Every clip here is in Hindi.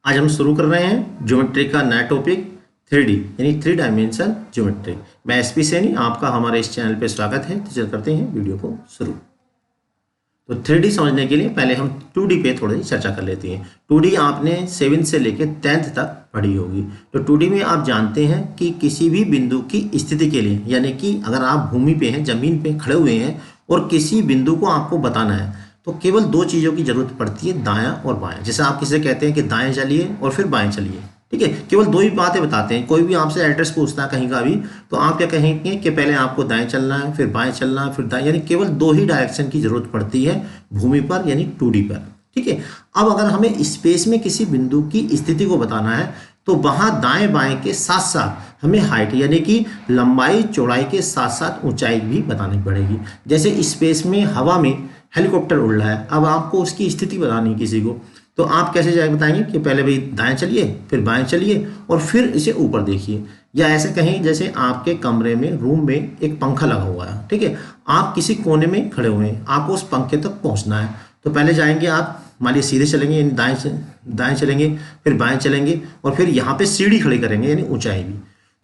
आज हम शुरू कर रहे हैं ज्योमेट्री का नया टॉपिक 3D यानी 3 डायमेंशन ज्योमेट्री। मैं एसपी सैनी, आपका हमारे इस चैनल पे स्वागत है। तो चल करते हैं वीडियो को शुरू। तो 3D समझने के लिए पहले हम 2D पे थोड़ी चर्चा कर लेते हैं। 2D आपने 7th से लेकर 10th तक पढ़ी होगी। तो 2D में आप जानते हैं कि किसी भी बिंदु की स्थिति के लिए, यानी कि अगर आप भूमि पे हैं, जमीन पे खड़े हुए हैं और किसी बिंदु को आपको बताना है तो केवल दो चीज़ों की जरूरत पड़ती है, दायां और बायां। जैसे आप किसी से कहते हैं कि दाएं चलिए और फिर बाएं चलिए, ठीक है, केवल दो ही बातें बताते हैं। कोई भी आपसे एड्रेस पूछता है कहीं का भी, तो आप क्या कहेंगे कि पहले आपको दाएं चलना है, फिर बाएं चलना है, फिर दाएं, यानी केवल दो ही डायरेक्शन की जरूरत पड़ती है भूमि पर, यानी 2D पर, ठीक है। अब अगर हमें स्पेस में किसी बिंदु की स्थिति को बताना है तो वहां दाएं बाएं के साथ साथ हमें हाइट यानी कि लंबाई चौड़ाई के साथ साथ ऊंचाई भी बतानी पड़ेगी। जैसे स्पेस में हवा में हेलीकॉप्टर उड़ रहा है, अब आपको उसकी स्थिति बतानी है किसी को, तो आप कैसे जाए बताएंगे कि पहले भाई दाएं चलिए, फिर बाएं चलिए और फिर इसे ऊपर देखिए। या ऐसे कहें जैसे आपके कमरे में, रूम में एक पंखा लगा हुआ है, ठीक है, आप किसी कोने में खड़े हुए हैं, आपको उस पंखे तक पहुंचना है। तो पहले जाएंगे आप, मान लीजिए सीधे चलेंगे यानी दाएं चलेंगे, फिर बाएं चलेंगे और फिर यहाँ पे सीढ़ी खड़ी करेंगे यानी ऊंचाई भी।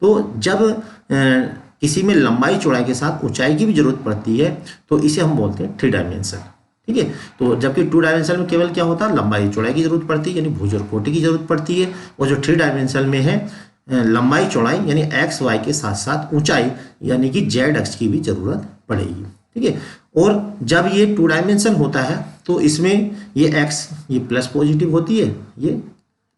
तो जब किसी में लंबाई चौड़ाई के साथ ऊंचाई की भी जरूरत पड़ती है तो इसे हम बोलते हैं 3 डायमेंशन, ठीक है। तो जबकि 2 डायमेंशन में केवल क्या होता है, लंबाई चौड़ाई की जरूरत पड़ती है यानी भुज और कोटि की जरूरत पड़ती है। और जो 3 डायमेंशन में है लंबाई चौड़ाई यानी एक्स वाई के साथ साथ ऊंचाई यानी कि जेड अक्ष की भी जरूरत पड़ेगी, ठीक है। और जब ये 2 डायमेंशन होता है तो इसमें ये एक्स ये प्लस पॉजिटिव होती है, ये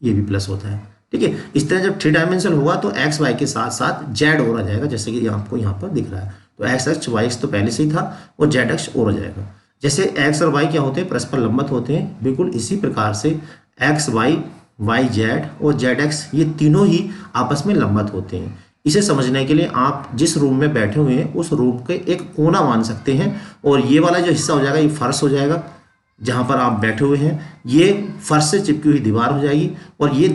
भी प्लस होता है, ठीक है। इस तरह जब 3 डायमेंशन होगा तो एक्स वाई के साथ साथ जेड और आ जाएगा, जैसे कि आपको यहाँ पर दिख रहा है। तो एक्स अक्ष वाई अक्ष तो पहले से ही था और जेड अक्ष और आ जाएगा। जैसे एक्स और वाई क्या होते हैं, परस्पर लंबवत होते हैं, बिल्कुल इसी प्रकार से एक्स वाई, वाई जेड और जेड एक्स ये तीनों ही आपस में लंबवत होते हैं। इसे समझने के लिए आप जिस रूम में बैठे हुए हैं उस रूम के एक कोना मान सकते हैं और ये वाला जो हिस्सा हो जाएगा ये फर्श हो जाएगा जहाँ पर आप बैठे हुए हैं, ये फर्श से चिपकी हुई दीवार हो जाएगी और ये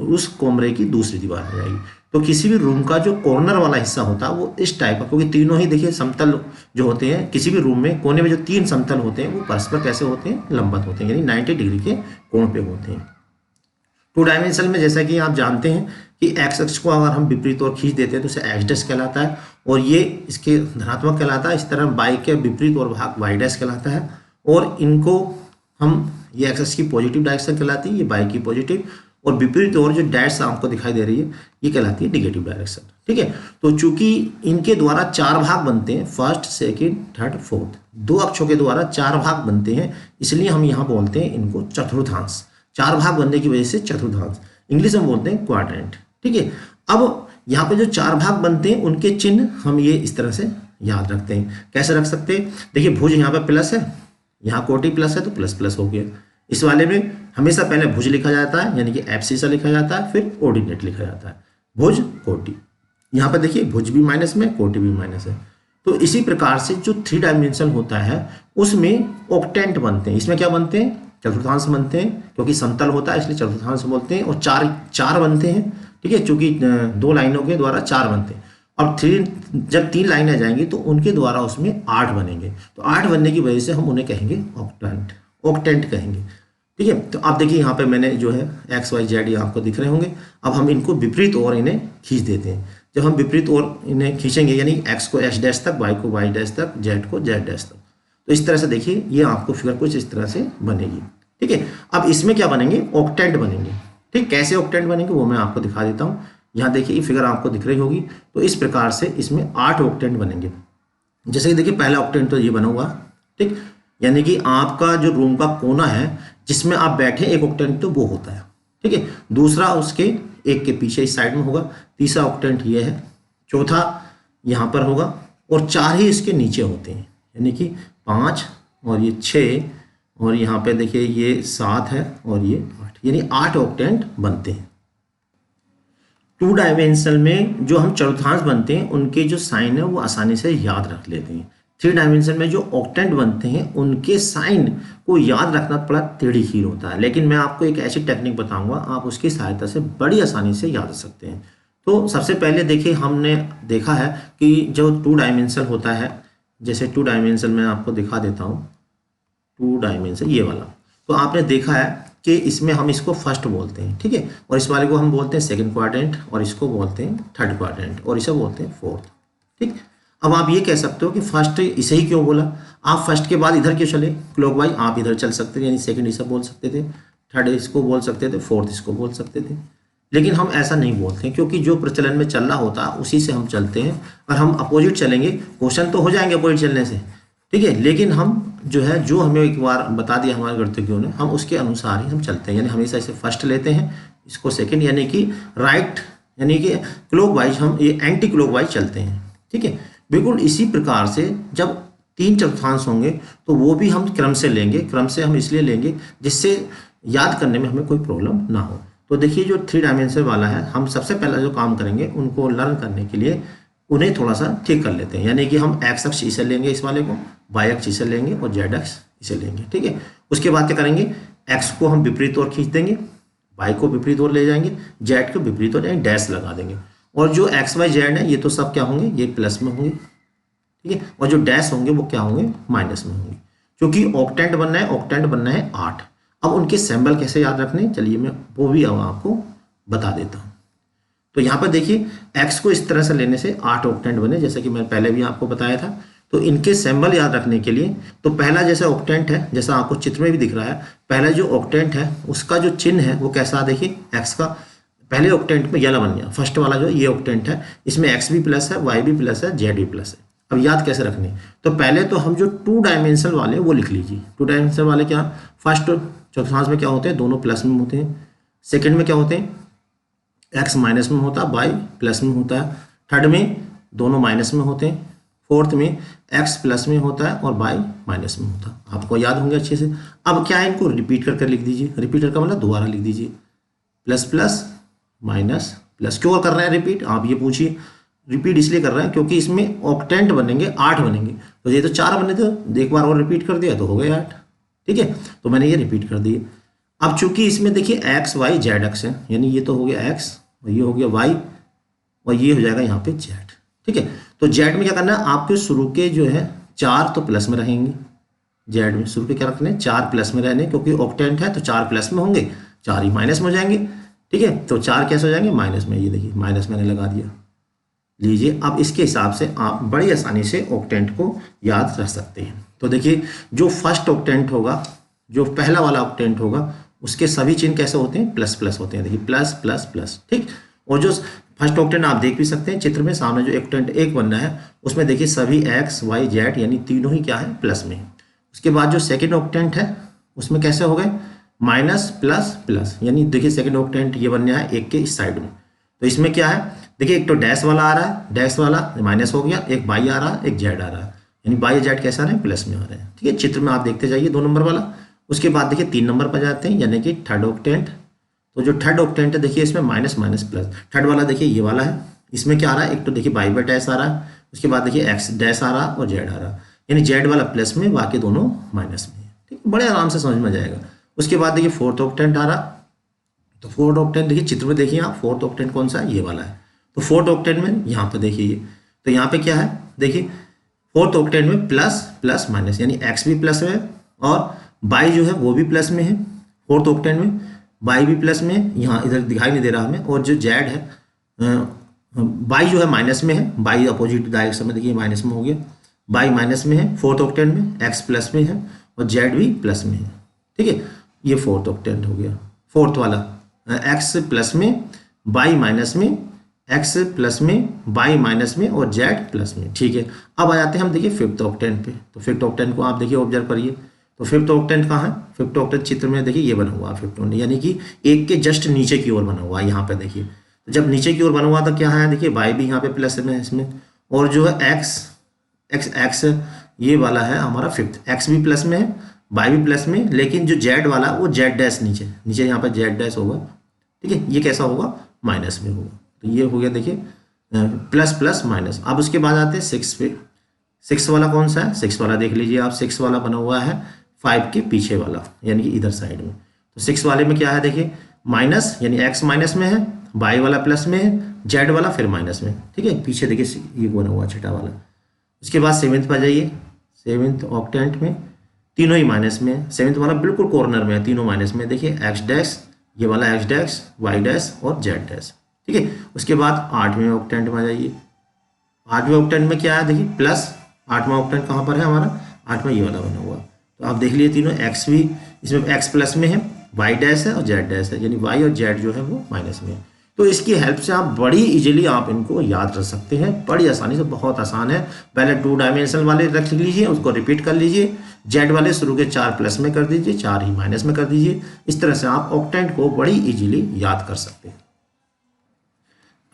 उस कमरे की दूसरी दीवार हो जाएगी। तो किसी भी रूम का जो कॉर्नर वाला हिस्सा होता है वो इस टाइप का, क्योंकि तीनों ही देखिए समतल जो होते हैं, किसी भी रूम में कोने में जो 3 समतल होते हैं वो परस्पर कैसे होते हैं, लंबवत होते हैं, यानी 90 डिग्री के कोण पे होते हैं। 2 डायमेंशन में जैसा कि आप जानते हैं कि एक्स अक्ष को अगर हम विपरीत ओर खींच देते हैं तो इसे एक्स डैश कहलाता है और ये इसके धनात्मक कहलाता है। इस तरह वाई के विपरीत और भाग वाई डैश कहलाता है और इनको हम, ये एक्स अक्ष की पॉजिटिव डायरेक्शन कहलाती है, ये वाई की पॉजिटिव, और विपरीत और जो डैश आपको दिखाई दे रही है ये कहलाती है निगेटिव डायरेक्शन, ठीक है। तो चूंकि इनके द्वारा 4 भाग बनते हैं, फर्स्ट सेकंड थर्ड फोर्थ, 2 अक्षों के द्वारा 4 भाग बनते हैं, इसलिए हम यहाँ बोलते हैं इनको चतुर्थांश। 4 भाग बनने की वजह से चतुर्थांश, इंग्लिश में बोलते हैं क्वाड्रेंट, ठीक है। अब यहाँ पे जो 4 भाग बनते हैं उनके चिन्ह हम ये इस तरह से याद रखते हैं। कैसे रख सकते हैं, देखिए भुज यहाँ पे प्लस है, यहाँ कोटि प्लस है तो प्लस प्लस हो गया। इस वाले में हमेशा पहले भुज लिखा जाता है यानी कि एफसी सा लिखा जाता है, फिर ऑर्डिनेट लिखा जाता है, भुज कोटि। यहाँ पर देखिए भुज भी माइनस में, कोटि भी माइनस है। तो इसी प्रकार से जो 3 डायमेंशन होता है उसमें ऑक्टेंट बनते हैं। इसमें क्या बनते हैं, चतुर्थांश बनते हैं, क्योंकि समतल होता है इसलिए चतुर्थांश बोलते हैं। और चार बनते हैं, ठीक है, चूंकि 2 लाइनों के द्वारा 4 बनते हैं। अब जब 3 लाइनें जाएंगी तो उनके द्वारा उसमें 8 बनेंगे। तो 8 बनने की वजह से हम उन्हें कहेंगे ऑक्टेंट कहेंगे, ठीक है। तो आप देखिए यहाँ पे मैंने जो है एक्स वाई जेड ये आपको दिख रहे होंगे। अब हम इनको विपरीत ओर इन्हें खींच देते हैं। जब हम विपरीत ओर इन्हें खींचेंगे यानी एक्स को एक्स डैश तक, वाई को वाई डैश तक, जेड को जेड डैश तक, तो इस तरह से देखिए ये आपको फिगर कुछ इस तरह से बनेगी, ठीक है। अब इसमें क्या बनेंगे, ऑक्टेंट बनेंगे, ठीक। कैसे ऑक्टेंट बनेंगे वो मैं आपको दिखा देता हूँ। यहाँ देखिए ये फिगर आपको दिख रही होगी। तो इस प्रकार से इसमें 8 ऑक्टेंट बनेंगे। जैसे कि देखिए पहला ऑक्टेंट तो ये बना हुआ, ठीक, यानी कि आपका जो रूम का कोना है जिसमें आप बैठे एक ऑक्टेंट तो वो होता है, ठीक है। दूसरा उसके एक के पीछे इस साइड में होगा, तीसरा ऑक्टेंट ये है, चौथा यहाँ पर होगा और 4 ही इसके नीचे होते हैं, यानी कि 5 और ये 6 और यहाँ पे देखिए ये 7 है और ये 8, यानी 8 ऑक्टेंट बनते हैं। 2 डायमेंशन में जो हम चतुर्थांश बनते हैं उनके जो साइन है वो आसानी से याद रख लेते हैं। 3 डायमेंशन में जो ऑक्टेंट बनते हैं उनके साइन को याद रखना थोड़ा टेढ़ी-खीर होता है, लेकिन मैं आपको एक ऐसी टेक्निक बताऊंगा आप उसकी सहायता से बड़ी आसानी से याद रख सकते हैं। तो सबसे पहले देखिए हमने देखा है कि जो 2 डायमेंशन होता है, जैसे 2 डायमेंशन में आपको दिखा देता हूँ, 2 डायमेंशन ये वाला, तो आपने देखा है कि इसमें हम इसको फर्स्ट बोलते हैं, ठीक है, और इस वाले को हम बोलते हैं सेकंड क्वाड्रेंट, और इसको बोलते हैं थर्ड क्वाड्रेंट, और इसे बोलते हैं फोर्थ, ठीक। अब आप ये कह सकते हो कि फर्स्ट इसे ही क्यों बोला, आप फर्स्ट के बाद इधर क्यों चले क्लॉकवाइज, आप इधर चल सकते थे, यानी सेकंड इसे बोल सकते थे, थर्ड इसको बोल सकते थे, फोर्थ इसको बोल सकते थे, लेकिन हम ऐसा नहीं बोलते क्योंकि जो प्रचलन में चल रहा होता है उसी से हम चलते हैं। और हम अपोजिट चलेंगे क्वेश्चन तो हो जाएंगे अपोजिट चलने से, ठीक है, लेकिन हम जो है जो हमें एक बार बता दिया हमारे गणितज्ञों ने, हम उसके अनुसार ही हम चलते हैं, यानी हमेशा इसे फर्स्ट लेते हैं, इसको सेकंड, यानी कि राइट, यानी कि क्लॉकवाइज हम ये एंटी क्लॉकवाइज चलते हैं, ठीक है। बिल्कुल इसी प्रकार से जब 3/4 होंगे तो वो भी हम क्रम से लेंगे, क्रम से हम इसलिए लेंगे जिससे याद करने में हमें कोई प्रॉब्लम ना हो। तो देखिए जो 3 डायमेंशन वाला है, हम सबसे पहला जो काम करेंगे उनको लर्न करने के लिए उन्हें थोड़ा सा ठीक कर लेते हैं, यानी कि हम एक्स अक्ष इसे लेंगे, इस वाले को वाई अक्ष इसे लेंगे और जेड अक्ष इसे लेंगे, ठीक है। उसके बाद क्या करेंगे, एक्स को हम विपरीत ओर खींच देंगे, वाई को विपरीत ओर ले जाएंगे, जेड को विपरीत ओर डैश लगा देंगे, और जो एक्स वाई जेड है ये तो सब क्या होंगे, ये प्लस में होंगे, ठीक है, और जो डैश होंगे वो क्या होंगे, माइनस में होंगे, क्योंकि ऑक्टेंट बनना है, ऑक्टेंट बनना है 8। अब उनके सिंबल कैसे याद रखने, चलिए मैं वो भी अब आपको बता देता हूँ। तो यहाँ पर देखिए x को इस तरह से लेने से 8 ऑक्टेंट बने, जैसे कि मैं पहले भी आपको बताया था। तो इनके सिंबल याद रखने के लिए, तो पहला जैसा ऑक्टेंट है, जैसा आपको चित्र में भी दिख रहा है, पहला जो ऑक्टेंट है उसका जो चिन्ह है वो कैसा, देखिए x का पहले ऑक्टेंट में येला बन गया, फर्स्ट वाला जो ये ऑक्टेंट है, इसमें x भी प्लस है, y भी प्लस है, z भी प्लस है। अब याद कैसे रखने, तो पहले तो हम जो 2 डायमेंशन वाले वो लिख लीजिए। 2 डायमेंशन वाले क्या, फर्स्ट चौथांश में क्या होते हैं, दोनों प्लस में होते हैं, सेकंड में क्या होते हैं, x माइनस में होता है, y प्लस में होता है, थर्ड में दोनों माइनस में होते हैं, फोर्थ में x प्लस में होता है और y माइनस में होता है। आपको याद होंगे अच्छे से। अब क्या है, इनको रिपीट करके लिख दीजिए, रिपीटर का मतलब दोबारा लिख दीजिए, प्लस प्लस माइनस प्लस। क्यों कर रहे हैं रिपीट, आप ये पूछिए। रिपीट इसलिए कर रहे हैं क्योंकि इसमें ऑक्टेंट बनेंगे 8 बनेंगे, तो ये तो 4 बने थे, एक बार और रिपीट कर दिया तो हो गए 8, ठीक है, तो मैंने ये रिपीट कर दिए। अब चूंकि इसमें देखिए एक्स वाई जेड अक्ष है, यानी ये तो हो गया एक्स और ये हो गया वाई और ये हो जाएगा यहाँ पे जेड, ठीक है। तो जेड में क्या करना है, आपके शुरू के जो है 4 तो प्लस में रहेंगे, जेड में शुरू के क्या रखने, 4 प्लस में रहने, क्योंकि ऑक्टेंट है तो 4 प्लस में होंगे, 4 ही माइनस में हो जाएंगे, ठीक है। तो 4 कैसे हो जाएंगे, माइनस में, ये देखिए माइनस मैंने लगा दिया, लीजिए। अब इसके हिसाब से आप बड़ी आसानी से ऑक्टेंट को याद रख सकते हैं। तो देखिए जो फर्स्ट ऑक्टेंट होगा, जो पहला वाला ऑक्टेंट होगा, उसके सभी चिन्ह कैसे होते हैं, प्लस प्लस होते हैं, देखिए प्लस प्लस प्लस, ठीक। और जो फर्स्ट ऑक्टेंट आप देख भी सकते हैं चित्र में, सामने जो ऑक्टेंट एक बनना है उसमें देखिए सभी एक्स वाई जेड यानी तीनों ही क्या है, प्लस में। उसके बाद जो सेकेंड ऑक्टेंट है उसमें कैसे हो गए, माइनस प्लस प्लस, यानी देखिए सेकेंड ऑक्टेंट ये बनना है एक के इस साइड में, तो इसमें क्या है, देखिए एक तो डैश वाला आ रहा है, डैश वाला माइनस हो गया, एक बाई आ रहा है, एक जेड आ रहा है, यानी बाई जेड कैसे आ रहे हैं, प्लस में आ रहे हैं, ठीक है। चित्र में आप देखते जाइए 2 नंबर वाला। उसके बाद देखिए 3 नंबर पर जाते हैं, यानी कि थर्ड ऑक्टेंट। तो जो थर्ड ऑक्टेंट है देखिए इसमें माइनस माइनस प्लस, थर्ड वाला देखिए ये वाला है, इसमें क्या आ रहा है, एक तो देखिए बाई बाई डैश आ रहा है, उसके बाद देखिए एक्स डैश आ रहा है और जेड आ रहा है, यानी जेड वाला प्लस में, बाकी दोनों माइनस में, ठीक है, बड़े आराम से समझ में जाएगा। उसके बाद देखिए फोर्थ ऑक्टेंट आ रहा, तो फोर्थ ऑक्टेंट देखिए चित्र में देखिए आप, फोर्थ ऑक्टेंट कौन सा है, ये वाला है। तो फोर्थ ऑक्टेंट में यहाँ पर देखिए ये, तो यहाँ पे क्या है, देखिए फोर्थ ऑक्टेंट में प्लस प्लस माइनस, यानी एक्स भी प्लस में और बाई जो है वो भी प्लस में है, फोर्थ ऑक्टेंट में बाई भी प्लस में है, यहाँ इधर दिखाई नहीं दे रहा हमें, और जो जेड है बाई जो है माइनस में है, बाई अपोजिट डायरेक्शन में देखिए माइनस में हो गया, बाई माइनस में है फोर्थ ऑक्टेंट में, एक्स प्लस में है और जेड भी प्लस में है, ठीक है। ये फोर्थ ऑक्टेंट हो गया, फोर्थ वाला एक्स प्लस में, बाई माइनस में, एक्स प्लस में, बाई माइनस में और जेड प्लस में, ठीक है। अब आ जाते हैं हम देखिए फिफ्थ ऑक्टेंट पे। तो फिफ्थ ऑक्टेंट को आप देखिए ऑब्जर्व करिए, तो फिफ्थ ऑक्टेंट कहाँ है, फिफ्थ ऑक्टेंट चित्र में देखिए ये बना हुआ है फिफ्थ ऑक्टेंट, यानी कि एक के जस्ट नीचे की ओर बना हुआ है, यहाँ पे देखिए। तो जब नीचे की ओर बना हुआ तो क्या है, देखिए बाई भी यहाँ पे प्लस में है इसमें, और जो है एक्स एक्स एक्स ये वाला है हमारा फिफ्थ, एक्स भी प्लस में है, बाई भी प्लस में, लेकिन जो जेड वाला वो जेड डैश नीचे नीचे यहाँ पर जेड डैश होगा, ठीक है। ये कैसा होगा, माइनस में होगा। तो ये हो गया देखिए प्लस प्लस माइनस। अब उसके बाद आते हैं 6 पे। 6 वाला कौन सा है, 6 वाला देख लीजिए आप, 6 वाला बना हुआ है 5 के पीछे वाला, यानी कि इधर साइड में। तो 6 वाले में क्या है, देखिए माइनस, यानी एक्स माइनस में है, बाई वाला प्लस में है, जेड वाला फिर माइनस में, ठीक है। पीछे देखिए ये बना हुआ छठा वाला। उसके बाद 7th पर जाइए, 7th ऑक्टेंट में तीनों ही माइनस में है। 7th वाला बिल्कुल कॉर्नर में है, तीनों माइनस में। देखिए एक्स डैश, ये वाला एक्स डैश, वाई डैश और जेड डैश, ठीक है। उसके बाद 8वें ऑक्टेंट में आ जाइए। 8वें ऑक्टेंट में क्या है, देखिए प्लस 8वां ऑक्टेंट कहाँ पर है हमारा, 8वां ये वाला बना हुआ। तो आप देख लीजिए तीनों एक्स भी इसमें एक्स प्लस में है, वाई डैश है और जेड डैश है, यानी वाई और जेड जो है वो माइनस में है। तो इसकी हेल्प से आप बड़ी इजीली आप इनको याद रख सकते हैं, बड़ी आसानी से, बहुत आसान है। पहले 2 डायमेंशनल वाले रख लीजिए, उसको रिपीट कर लीजिए। जेड वाले शुरू के 4 प्लस में कर दीजिए, 4 ही माइनस में कर दीजिए। इस तरह से आप ऑक्टेंट को बड़ी इजीली याद कर सकते हैं।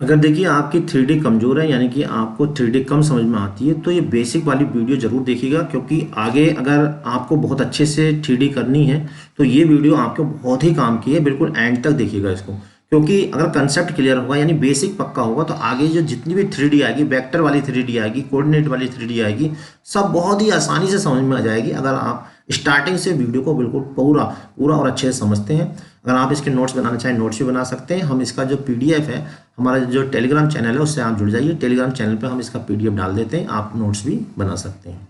अगर देखिए आपकी 3D कमज़ोर है, यानी कि आपको 3D कम समझ में आती है, तो ये बेसिक वाली वीडियो ज़रूर देखिएगा, क्योंकि आगे अगर आपको बहुत अच्छे से 3D करनी है तो ये वीडियो आपको बहुत ही काम की है। बिल्कुल एंड तक देखिएगा इसको, क्योंकि अगर कंसेप्ट क्लियर होगा यानी बेसिक पक्का होगा तो आगे जो जितनी भी 3D आएगी, वेक्टर वाली 3D आएगी, कोऑर्डिनेट वाली 3D आएगी, सब बहुत ही आसानी से समझ में आ जाएगी, अगर आप स्टार्टिंग से वीडियो को बिल्कुल पूरा और अच्छे से समझते हैं। अगर आप इसके नोट्स बनाना चाहें, नोट्स भी बना सकते हैं। हम इसका जो PDF है, हमारा जो टेलीग्राम चैनल है, उससे आप जुड़ जाइए। टेलीग्राम चैनल पे हम इसका PDF डाल देते हैं, आप नोट्स भी बना सकते हैं।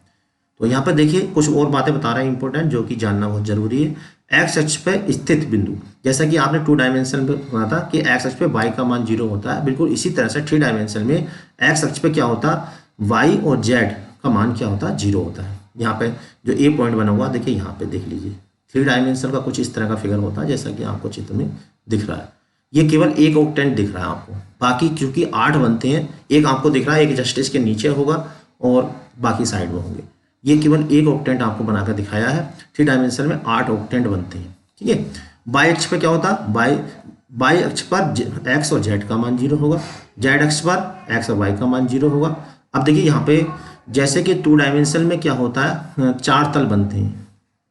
तो यहाँ पर देखिए कुछ और बातें बता रहे हैं इंपॉर्टेंट, जो कि जानना बहुत जरूरी है। एक्स अक्ष पर स्थित बिंदु, जैसा कि आपने 2 डायमेंशन पे सुना था कि एक्स अक्ष पे y का मान 0 होता है, बिल्कुल इसी तरह से 3 डायमेंशन में एक्स अक्ष पे क्या होता है, y और z का मान क्या होता है, 0 होता है। यहाँ पे जो ए पॉइंट बना हुआ देखिए, यहाँ पे देख लीजिए 3 डायमेंशन का कुछ इस तरह का फिगर होता है, जैसा कि आपको चित्र में दिख रहा है। ये केवल एक ऑक्टेंट दिख रहा है आपको, बाकी क्योंकि 8 बनते हैं, एक आपको दिख रहा है, एक जस्ट इसके नीचे होगा और बाकी साइड में होंगे। ये केवल एक ऑक्टेंट आपको बनाकर दिखाया है। 3 डायमेंशन में 8 ऑक्टेंट बनते हैं, ठीक है। बाई अक्ष पे क्या होता है, बाई अक्ष पर एक्स और जेड का मान 0 होगा, जेड अक्ष पर एक्स और वाई का मान 0 होगा। अब देखिए यहाँ पे जैसे कि 2 डायमेंशन में क्या होता है, 4 तल बनते हैं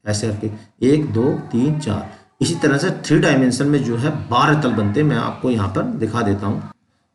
ऐसे करके, 1 2 3 4। इसी तरह से 3 डायमेंशन में जो है 12 तल बनते हैं। मैं आपको यहाँ पर दिखा देता हूँ।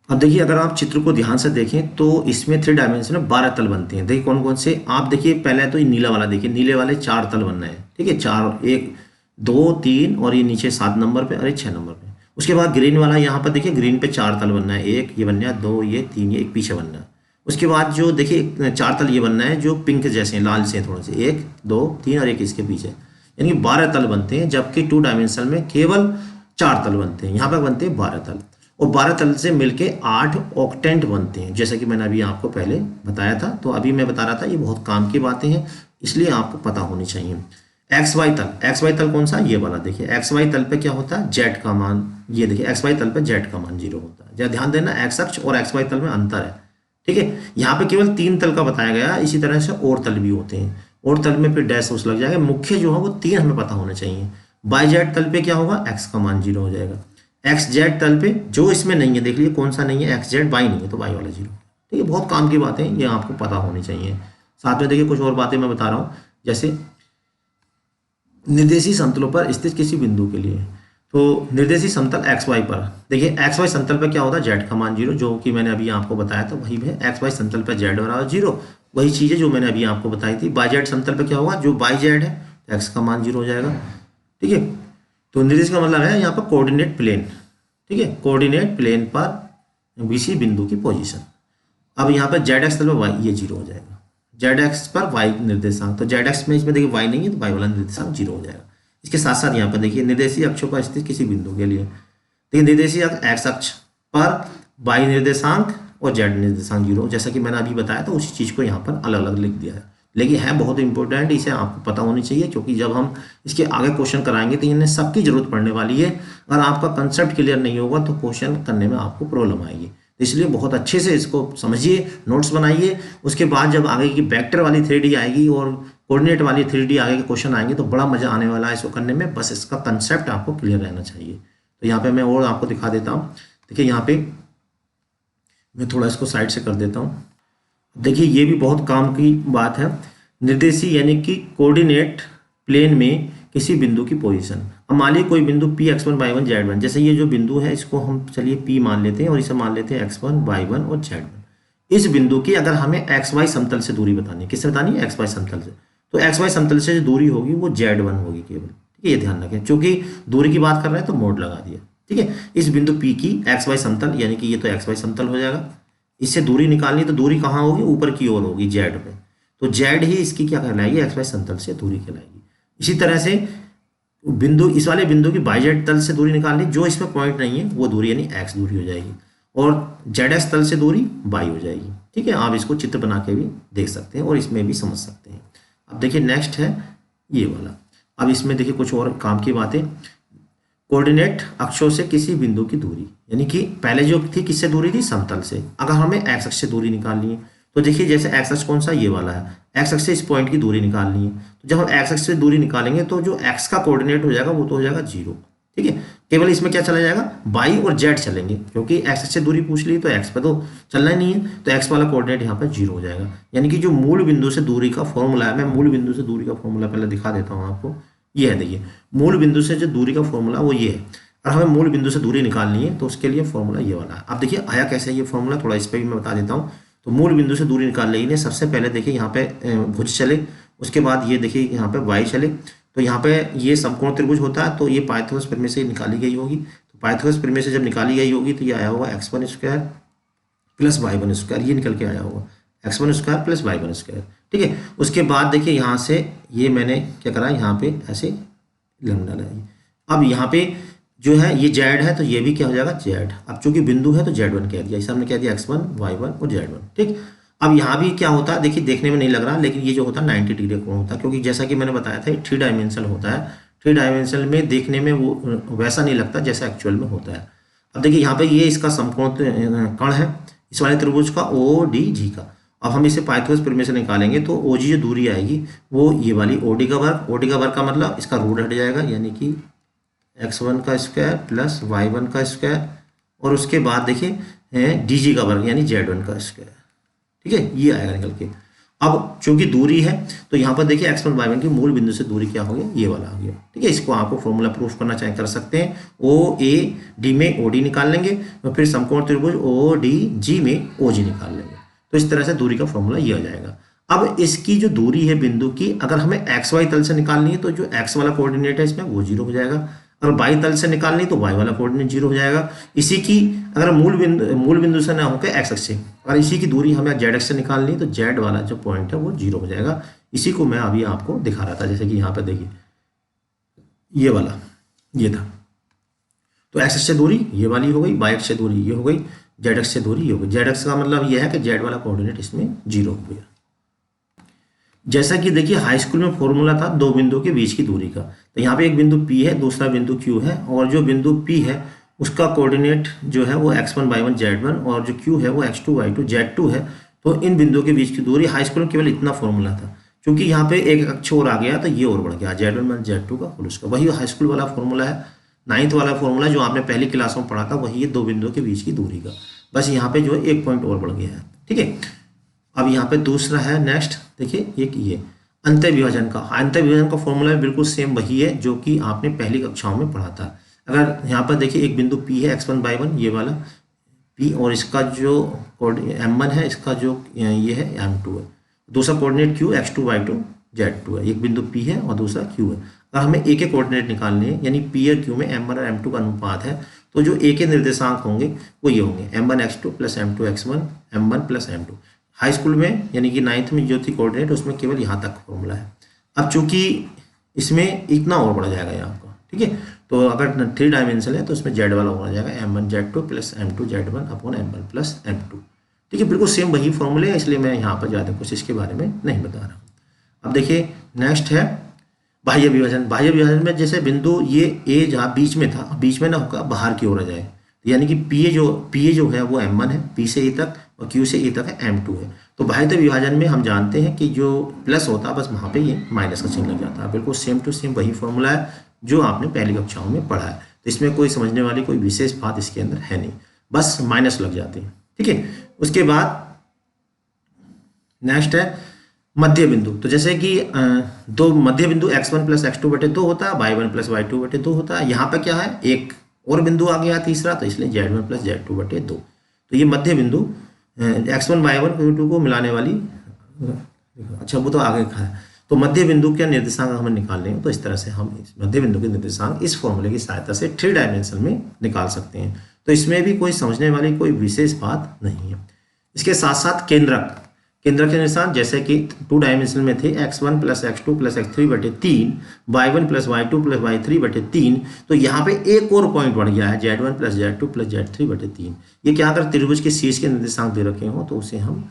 अब देखिए अगर आप चित्र को ध्यान से देखें तो इसमें 3 डायमेंशन में 12 तल बनते हैं। देखिए कौन कौन से, आप देखिए पहले तो ये नीला वाला देखिए, नीले वाले 4 तल बनना है, ठीक है। 4, 1 2 3 और ये नीचे 7 नंबर पे और ये 6 नंबर पे। उसके बाद ग्रीन वाला यहाँ पर देखिए, ग्रीन पे 4 तल बनना है, 1 ये बनना है, 2 ये 3 ये एक पीछे बनना है। उसके बाद जो देखिए 4 तल ये बनना है जो पिंक जैसे हैं, लाल से थोड़े से, 1 2 3 और एक इसके पीछे, यानी कि 12 तल बनते हैं। जबकि 2 डायमेंशन में केवल 4 तल बनते हैं, यहाँ पर बनते हैं 12 तल, और 12 तल से मिलके 8 ऑक्टेंट बनते हैं, जैसा कि मैंने अभी आपको पहले बताया था। तो अभी मैं बता रहा था ये बहुत काम की बातें हैं, इसलिए आपको पता होनी चाहिए। एक्स वाई तल कौन सा, ये वाला देखिए। एक्स वाई तल पे क्या होता है, जेड का मान, ये देखिए एक्स वाई तल पे जेड का मान 0 होता है। ध्यान देना, एक्स अक्ष और एक्स वाई तल में अंतर है, ठीक है। यहाँ पे केवल 3 तल का बताया गया, इसी तरह से और तल भी होते हैं, और तल में फिर डैश उस लग जाएगा। मुख्य जो है वो 3 हमें पता होने चाहिए। बाई जेड तल पे क्या होगा, एक्स का मान 0 हो जाएगा। एक्स जेड तल पे जो इसमें नहीं है, देख लीजिए कौन सा नहीं है, एक्स जेड, वाई नहीं है तो वाई वाला 0, ठीक है। बहुत काम की बातें ये आपको पता होनी चाहिए। साथ में देखिए कुछ और बातें मैं बता रहा हूँ, जैसे निर्देशीय समतलों पर स्थित किसी बिंदु के लिए, तो निर्देशीय समतल एक्स वाई पर देखिए, एक्स वाई समतल पर क्या होता है, जेड का मान 0, जो कि मैंने अभी आपको बताया था वही है। एक्स वाई समतल पर जेड बराबर 0, वही चीज़ है जो मैंने अभी आपको बताई थी। बाई जेड समतल पर क्या होगा, जो बाई जेड है एक्स का मान 0 हो जाएगा, ठीक है। तो निर्देश का मतलब है यहाँ पर कोऑर्डिनेट प्लेन, ठीक है, कोऑर्डिनेट प्लेन पर किसी बिंदु की पोजीशन। अब यहाँ पर जेड एक्स तल पर वाई, ये 0 हो जाएगा। जेड एक्स पर वाई निर्देशांक, तो जेड एक्स में इसमें देखिए वाई नहीं है तो वाई वाला निर्देशांक 0 हो जाएगा। इसके साथ साथ यहाँ पर देखिए निर्देशीय अक्षों पर स्थित किसी बिंदु के लिए, देखिए निर्देशीय एक्स अक्ष पर वाई निर्देशांक और जेड निर्देशांक 0, जैसा कि मैंने अभी बताया था उसी चीज़ को यहाँ पर अलग अलग लिख दिया है। लेकिन है बहुत इंपॉर्टेंट, इसे आपको पता होनी चाहिए, क्योंकि जब हम इसके आगे क्वेश्चन कराएंगे तो इन्हें सबकी जरूरत पड़ने वाली है। अगर आपका कंसेप्ट क्लियर नहीं होगा तो क्वेश्चन करने में आपको प्रॉब्लम आएगी। इसलिए बहुत अच्छे से इसको समझिए, नोट्स बनाइए। उसके बाद जब आगे की वेक्टर वाली 3D आएगी और कोऑर्डिनेट वाली 3D आगे के क्वेश्चन आएंगे तो बड़ा मजा आने वाला है इसको करने में। बस इसका कंसेप्ट आपको क्लियर रहना चाहिए। तो यहाँ पे मैं और आपको दिखा देता हूँ। देखिए यहाँ पे मैं थोड़ा इसको साइड से कर देता हूँ। देखिए ये भी बहुत काम की बात है, निर्देशीय यानी कि कोऑर्डिनेट प्लेन में किसी बिंदु की पोजीशन। अब मान लीजिए कोई बिंदु P x1 y1 z1, जैसे ये जो बिंदु है इसको हम चलिए P मान लेते हैं और इसे मान लेते हैं x1 y1 और z1। इस बिंदु की अगर हमें xy समतल से दूरी बतानी है, किससे बतानी है, xy समतल से, तो xy समतल से जो दूरी होगी वो z1 होगी केवल, ठीक है। ये ध्यान रखें, चूंकि दूरी की बात कर रहे हैं तो मोड लगा दिया, ठीक है। इस बिंदु P की xy समतल यानी कि ये तो xy समतल हो जाएगा। इससे दूरी निकालनी तो दूरी कहाँ होगी, ऊपर की ओर होगी, z पे। तो जेड ही इसकी क्या कहलाएगी, एक्स वाई समतल से दूरी कहलाएगी। इसी तरह से बिंदु, इस वाले बिंदु की बाई जेड तल से दूरी निकालनी, जो इसमें पॉइंट नहीं है वो दूरी यानी एक्स दूरी हो जाएगी, और जेड एक्स तल से दूरी वाई हो जाएगी। ठीक है, आप इसको चित्र बना के भी देख सकते हैं और इसमें भी समझ सकते हैं। अब देखिए नेक्स्ट है ये वाला। अब इसमें देखिए कुछ और काम की बातें, कोऑर्डिनेट अक्षों से किसी बिंदु की दूरी, यानी कि पहले जो थी किससे दूरी थी, समतल से। अगर हमें एक्स अक्ष से दूरी निकालनी है तो देखिए जैसे एक्स अक्ष कौन सा, ये वाला है, एक्स अक्ष से इस पॉइंट की दूरी निकालनी है। तो जब हम एक्स अक्ष से दूरी निकालेंगे तो जो एक्स का कोऑर्डिनेट हो जाएगा वो तो हो जाएगा 0। ठीक है, केवल इसमें क्या चला जाएगा, वाई और जेड चलेंगे, क्योंकि एक्स अक्ष से दूरी पूछ ली तो एक्स पे तो चलना ही नहीं है, तो एक्स वाला कोऑर्डिनेट यहाँ पर 0 हो जाएगा। यानी कि जो मूल बिंदु से दूरी का फॉर्मूला है, मैं मूल बिंदु से दूरी का फॉर्मूला पहले दिखा देता हूँ आपको। ये है, देखिए मूल बिंदु से जो दूरी का फॉर्मूला वो ये है। अगर हमें मूल बिंदु से दूरी निकालनी है तो उसके लिए फॉर्मूला ये वाला है। अब देखिए आया कैसे ये फॉर्मूला, थोड़ा इस पर भी मैं बता देता हूँ। तो मूल बिंदु से दूरी निकाल लेंगे, सबसे पहले देखिए यहाँ पे भुज चले, उसके बाद ये देखिए यहाँ पे वाई चले, तो यहाँ पे ये समकोण त्रिभुज होता है, तो ये पाइथागोरस प्रमेय से निकाली गई होगी। तो पाइथागोरस प्रमेय से जब निकाली गई होगी तो ये आया होगा x1 square plus y1 square, ये निकल के आया होगा x1 square plus y1 square. ठीक है, उसके बाद देखिए यहाँ से ये मैंने क्या करा, यहाँ पे ऐसे लंब डाला है। अब यहाँ पे जो है ये जेड है तो ये भी क्या हो जाएगा, जेड। अब चूंकि बिंदु है तो Z1 कह दिया, इसे हमने कह दिया x1 y1 और Z1। ठीक, अब यहाँ भी क्या होता है, देखिए देखने में नहीं लग रहा, लेकिन ये जो होता है 90 डिग्री कोण होता है, क्योंकि जैसा कि मैंने बताया था 3 डायमेंशनल होता है। 3 डायमेंशनल में देखने में वो वैसा नहीं लगता जैसा एक्चुअल में होता है। अब देखिए यहाँ पे ये इसका समकोण कण है इस वाले त्रिभुज का, ODG का। अब हम इसे पाइथागोरस प्रमेय से निकालेंगे तो OG जो दूरी आएगी वो ये वाली OD का वर्ग। OD का वर्ग का मतलब इसका रूट हट जाएगा, यानी कि x1 का स्क्वायर प्लस y1 का स्क्वायर, और उसके बाद देखिए DG का वर्ग यानी Z1 का स्क्वायर। ठीक है, ये आएगा निकल के। अब चूंकि दूरी है तो यहाँ पर देखिए x1 y1 की मूल बिंदु से दूरी क्या हो गया, ये वाला हो गया। ठीक है, इसको आपको फॉर्मूला प्रूफ करना चाहे कर सकते हैं। OAD में OD निकाल लेंगे और फिर समकोण त्रिभुज ODG में OG निकाल लेंगे, तो इस तरह से दूरी का फॉर्मूला ये आ जाएगा। अब इसकी जो दूरी है बिंदु की, अगर हमें XY तल से निकालनी है तो जो x वाला कोऑर्डिनेट है इसमें वो 0 हो जाएगा, अगर बाई तल से निकालनी तो वाई वाला कोऑर्डिनेट 0 हो जाएगा। इसी की अगर मूल बिंदु से ना होकर एक्स अक्ष से, अगर इसी की दूरी हमें जेड अक्ष से निकालनी तो जेड वाला जो पॉइंट है वो 0 हो जाएगा। इसी को मैं अभी आपको दिखा रहा था, जैसे कि यहाँ पे देखिए ये वाला ये था, तो एक्स अक्ष से दूरी ये वाली हो गई, वाई अक्ष से दूरी ये हो गई, जेड अक्ष से दूरी ये हो गई। जेड अक्ष का मतलब ये है कि जेड वाला कोऑर्डिनेट इसमें 0 हो गया। जैसा कि देखिए हाई स्कूल में फॉर्मूला था दो बिंदुओं के बीच की दूरी का, तो यहाँ पे एक बिंदु P है, दूसरा बिंदु Q है, और जो बिंदु P है उसका कोऑर्डिनेट जो है वो x1 y1 z1 और जो Q है वो x2 y2 z2 है। तो इन बिंदुओं के बीच की दूरी हाई स्कूल में केवल इतना फॉर्मूला था, क्योंकि यहाँ पे एक अक्ष और आ गया तो ये और बढ़ गया z1 z2 का होल स्क्वायर। वही हाई स्कूल वाला फॉर्मूला है, 9th वाला फॉर्मूला जो आपने पहली क्लास में पढ़ा था, वही है दो बिंदुओं के बीच की दूरी का, बस यहाँ पे जो है एक पॉइंट और बढ़ गया है। ठीक है, अब यहाँ पे दूसरा है नेक्स्ट, देखिए एक ये अंतर विभाजन का। अंतर विभाजन का फॉर्मूला बिल्कुल सेम वही है जो कि आपने पहली कक्षाओं में पढ़ा था। अगर यहाँ पर देखिए एक बिंदु P है x1 y1 ये वाला P, और इसका जो M1 है, इसका जो ये है M2 है, दूसरा coordinate Q x2 y2 z2 है। एक बिंदु P है और दूसरा Q है। अगर हमें एक कोऑर्डिनेट निकालने हैं, यानी P और Q में M1 और M2 का अनुपात है, तो जो एक निर्देशांक होंगे वो ये होंगे M1 x2 plus M2 x1 M1 plus M2। High school में यानी कि 9th में जो थी कोऑर्डिनेट उसमें केवल यहाँ तक फॉर्मूला है। अब चूंकि इसमें इतना और बढ़ जाएगा यहाँ का, ठीक है, तो अगर 3 डायमेंशन है तो उसमें जेड वाला हो जाएगा M1 z2 plus M2 z1 upon M1 plus M2। ठीक है, बिल्कुल सेम वही फॉर्मूले है, इसलिए मैं यहाँ पर ज़्यादा कुछ इसके बारे में नहीं बता रहा हूँ। अब देखिए नेक्स्ट है बाह्य विभाजन। बाह्य विभाजन में जैसे बिंदु ये ए जहाँ बीच में था, बीच में ना होगा बाहर की ओर आ जाए, यानी कि पी जो है वो M1 है, P से E तक, और Q से E तक है M2 है। तो बाह्य विभाजन में हम जानते हैं कि जो प्लस होता है बस वहाँ पे ये माइनस का चिन्ह लग जाता है। बिल्कुल सेम टू सेम वही फॉर्मूला है जो आपने पहली कक्षाओं में पढ़ा है, तो इसमें कोई समझने वाली कोई विशेष बात इसके अंदर है नहीं, बस माइनस लग जाती है। ठीक है, उसके बाद नेक्स्ट है मध्य बिंदु। तो जैसे कि दो मध्य बिंदु x1 प्लस x2 बटे 2 होता है, y1 प्लस y2 बटे 2 होता है। यहाँ पे क्या है, एक और बिंदु आ गया तीसरा, तो इसलिए z1 प्लस z2 बटे 2। तो ये मध्य बिंदु x1 y1 q2 को मिलाने वाली, अच्छा वो तो आगे का है। तो मध्य बिंदु के निर्देशांक हमें निकालने हैं, तो इस तरह से हम इस मध्य बिंदु के निर्देशांक इस फॉर्मूले की सहायता से 3 डायमेंशन में निकाल सकते हैं। तो इसमें भी कोई समझने वाली कोई विशेष बात नहीं है। इसके साथ साथ केंद्रक, केंद्र के निशान जैसे कि 2 डायमेंशन में थे x1 plus x2 plus x3 बटे 3, y1 plus y2 plus y3 बटे 3, तो यहाँ पे एक और पॉइंट बढ़ गया है z1 plus z2 plus z3 बटे 3। ये क्या, अगर त्रिभुज के शीर्ष के निर्देशांक दे रखे हो तो उसे हम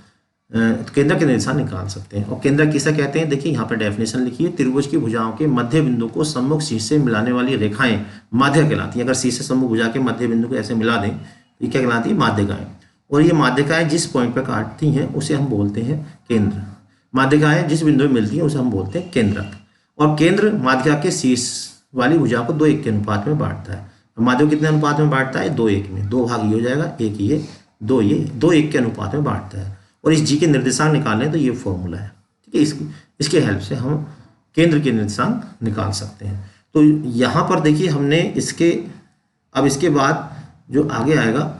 केंद्र के निर्देशांक निकाल सकते हैं। और केंद्र किसे कहते हैं, देखिए यहाँ पर डेफिनेशन लिखी है, त्रिभुज की भुजाओं के मध्य बिंदु को सम्मुख शीर्ष से मिलाने वाली रेखाएं माध्य कहलाती हैं। अगर शीर्ष से सम्मुख भुजा के मध्य बिंदु को ऐसे मिला दें तो ये क्या कहलाती है, माध्यिकाएं। और ये माध्यिकाएं जिस पॉइंट पर काटती हैं उसे हम बोलते हैं केंद्र। माध्यिकाएं जिस बिंदु में मिलती हैं उसे हम बोलते हैं केंद्रक। और केंद्र माध्यिका के शीर्ष वाली भुजा को 2:1 के अनुपात में बांटता है। माध्यिका कितने अनुपात में बांटता है, 2:1 में। 2 भाग ये हो जाएगा, 1 ये 2 ये 2:1 के अनुपात में बांटता है। और इस जी के निर्देशांक निकालने तो ये फॉर्मूला है, ठीक है। इसके हेल्प से हम केंद्र के निर्देशांक निकाल सकते हैं। तो यहाँ पर देखिए हमने इसके बाद जो आगे आएगा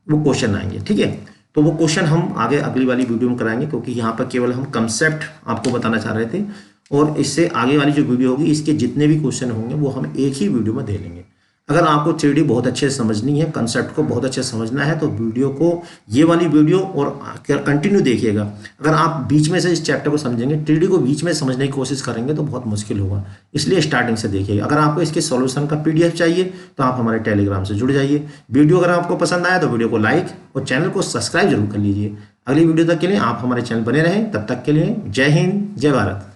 वो क्वेश्चन आएंगे, ठीक है। तो वो क्वेश्चन हम आगे अगली वाली वीडियो में कराएंगे, क्योंकि यहाँ पर केवल हम कंसेप्ट आपको बताना चाह रहे थे। और इससे आगे वाली जो वीडियो होगी इसके जितने भी क्वेश्चन होंगे वो हम एक ही वीडियो में दे लेंगे। अगर आपको 3D बहुत अच्छे से समझनी है, कंसेप्ट को बहुत अच्छे से समझना है, तो वीडियो को, ये वाली वीडियो और कंटिन्यू देखिएगा। अगर आप बीच में से इस चैप्टर को समझेंगे, 3D को बीच में समझने की कोशिश करेंगे तो बहुत मुश्किल होगा, इसलिए स्टार्टिंग से देखिएगा। अगर आपको इसके सॉल्यूशन का PDF चाहिए तो आप हमारे टेलीग्राम से जुड़ जाइए। वीडियो अगर आपको पसंद आया तो वीडियो को लाइक और चैनल को सब्सक्राइब जरूर कर लीजिए। अगली वीडियो तक के लिए आप हमारे चैनल बने रहें। तब तक के लिए जय हिंद, जय भारत।